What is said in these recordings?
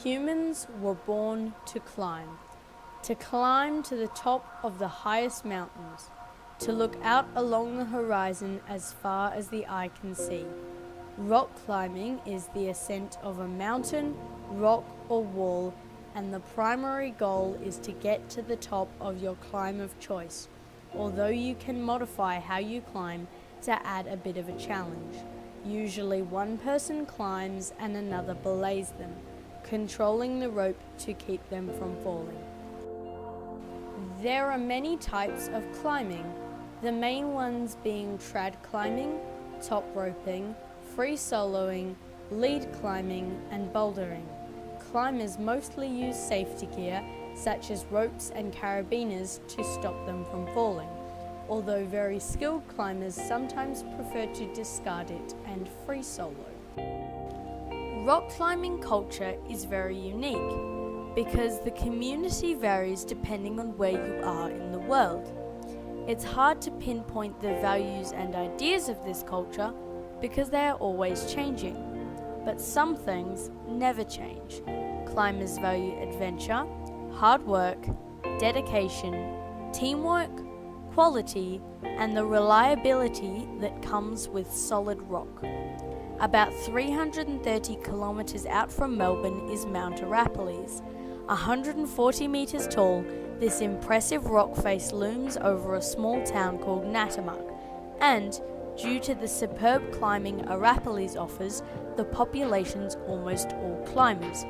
Humans were born to climb to the top of the highest mountains, to look out along the horizon as far as the eye can see. Rock climbing is the ascent of a mountain, rock or wall, and the primary goal is to get to the top of your climb of choice, although you can modify how you climb to add a bit of a challenge. Usually one person climbs and another belays them, controlling the rope to keep them from falling. There are many types of climbing, the main ones being trad climbing, top roping, free soloing, lead climbing, and bouldering. Climbers mostly use safety gear such as ropes and carabiners to stop them from falling, although very skilled climbers sometimes prefer to discard it and free solo. Rock climbing culture is very unique because the community varies depending on where you are in the world. It's hard to pinpoint the values and ideas of this culture because they are always changing, but some things never change. Climbers value adventure, hard work, dedication, teamwork, quality, and the reliability that comes with solid rock. About 330 kilometres out from Melbourne is Mount Arapiles. 140 metres tall, this impressive rock face looms over a small town called Natimak, and due to the superb climbing Arapiles offers, the population's almost all climbers.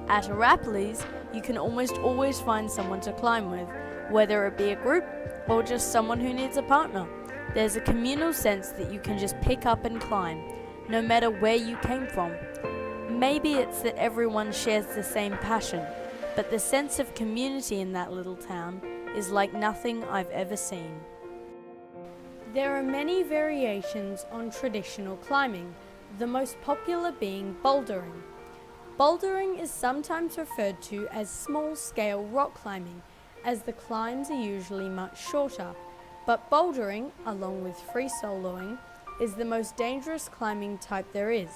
At Arapiles, you can almost always find someone to climb with, whether it be a group or just someone who needs a partner. There's a communal sense that you can just pick up and climb, no matter where you came from. Maybe it's that everyone shares the same passion, but the sense of community in that little town is like nothing I've ever seen. There are many variations on traditional climbing, the most popular being bouldering. Bouldering is sometimes referred to as small-scale rock climbing, as the climbs are usually much shorter, but bouldering, along with free soloing, is the most dangerous climbing type there is.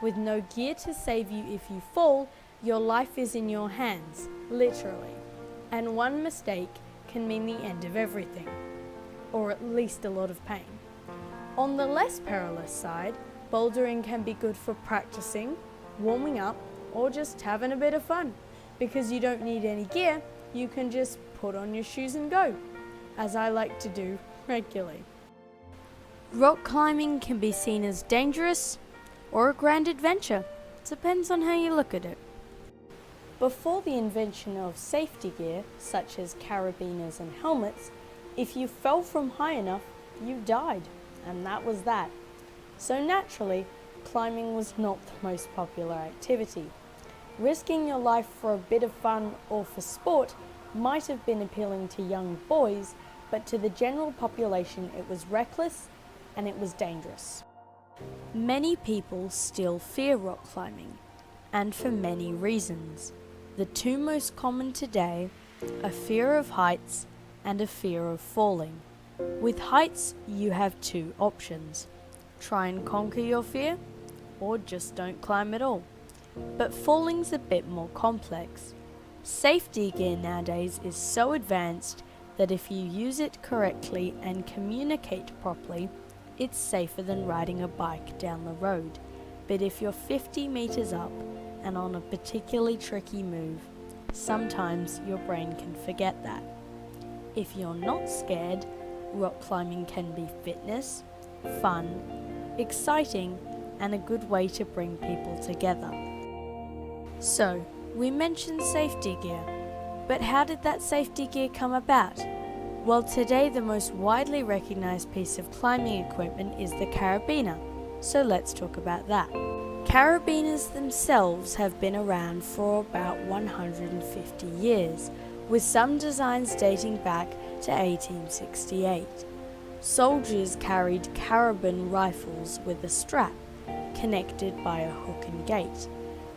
With no gear to save you if you fall, your life is in your hands, literally, and one mistake can mean the end of everything, or at least a lot of pain. On the less perilous side, bouldering can be good for practicing, warming up, or just having a bit of fun. Because you don't need any gear, you can just put on your shoes and go, as I like to do regularly. Rock climbing can be seen as dangerous or a grand adventure. Depends on how you look at it. Before the invention of safety gear, such as carabiners and helmets, if you fell from high enough, you died, and that was that. So naturally, climbing was not the most popular activity. Risking your life for a bit of fun or for sport might have been appealing to young boys, but to the general population it was reckless and it was dangerous. Many people still fear rock climbing, and for many reasons. The two most common today are fear of heights and a fear of falling. With heights, you have two options. Try and conquer your fear, or just don't climb at all. But falling's a bit more complex. Safety gear nowadays is so advanced that if you use it correctly and communicate properly, it's safer than riding a bike down the road. But if you're 50 meters up and on a particularly tricky move, sometimes your brain can forget that. If you're not scared, rock climbing can be fitness, fun, exciting, and a good way to bring people together. So, we mentioned safety gear, but how did that safety gear come about? Well, today the most widely recognized piece of climbing equipment is the carabiner, so let's talk about that. Carabiners themselves have been around for about 150 years, with some designs dating back to 1868. Soldiers carried carabin rifles with a strap, connected by a hook and gate,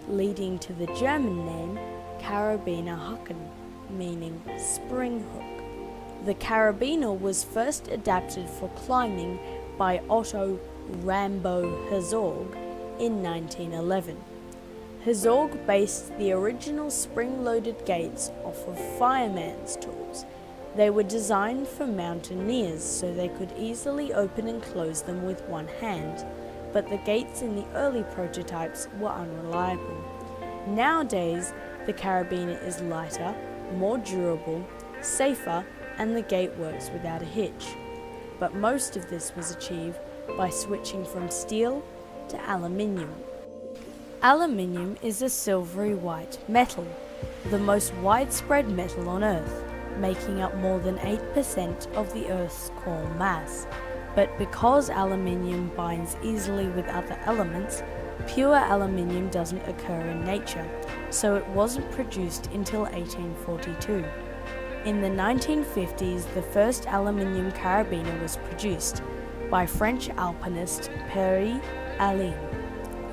leading to the German name Karabiner Haken, meaning spring hook. The carabiner was first adapted for climbing by Otto Rambo Herzog in 1911. Herzog based the original spring-loaded gates off of fireman's tools. They were designed for mountaineers so they could easily open and close them with one hand, but the gates in the early prototypes were unreliable. Nowadays, the carabiner is lighter, more durable, safer, and the gate works without a hitch. But most of this was achieved by switching from steel to aluminium. Aluminium is a silvery white metal, the most widespread metal on Earth, making up more than 8% of the Earth's core mass. But because aluminium binds easily with other elements, pure aluminium doesn't occur in nature, so it wasn't produced until 1842. In the 1950s, the first aluminium carabiner was produced by French alpinist Pierre Alain,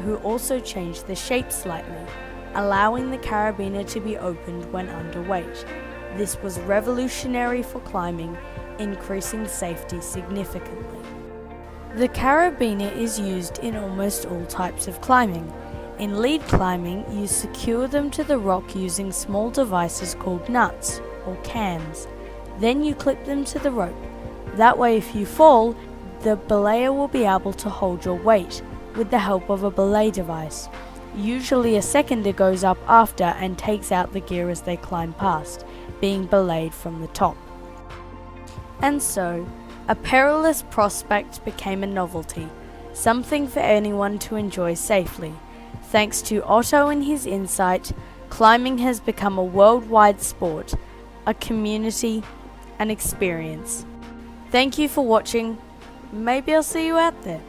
who also changed the shape slightly, allowing the carabiner to be opened when underweight. This was revolutionary for climbing, increasing safety significantly. The carabiner is used in almost all types of climbing. In lead climbing, you secure them to the rock using small devices called nuts or cams. Then you clip them to the rope. That way, if you fall, the belayer will be able to hold your weight with the help of a belay device. Usually a seconder goes up after and takes out the gear as they climb past, being belayed from the top. And so, a perilous prospect became a novelty, something for anyone to enjoy safely. Thanks to Otto and his insight, climbing has become a worldwide sport, a community, an experience. Thank you for watching. Maybe I'll see you out there.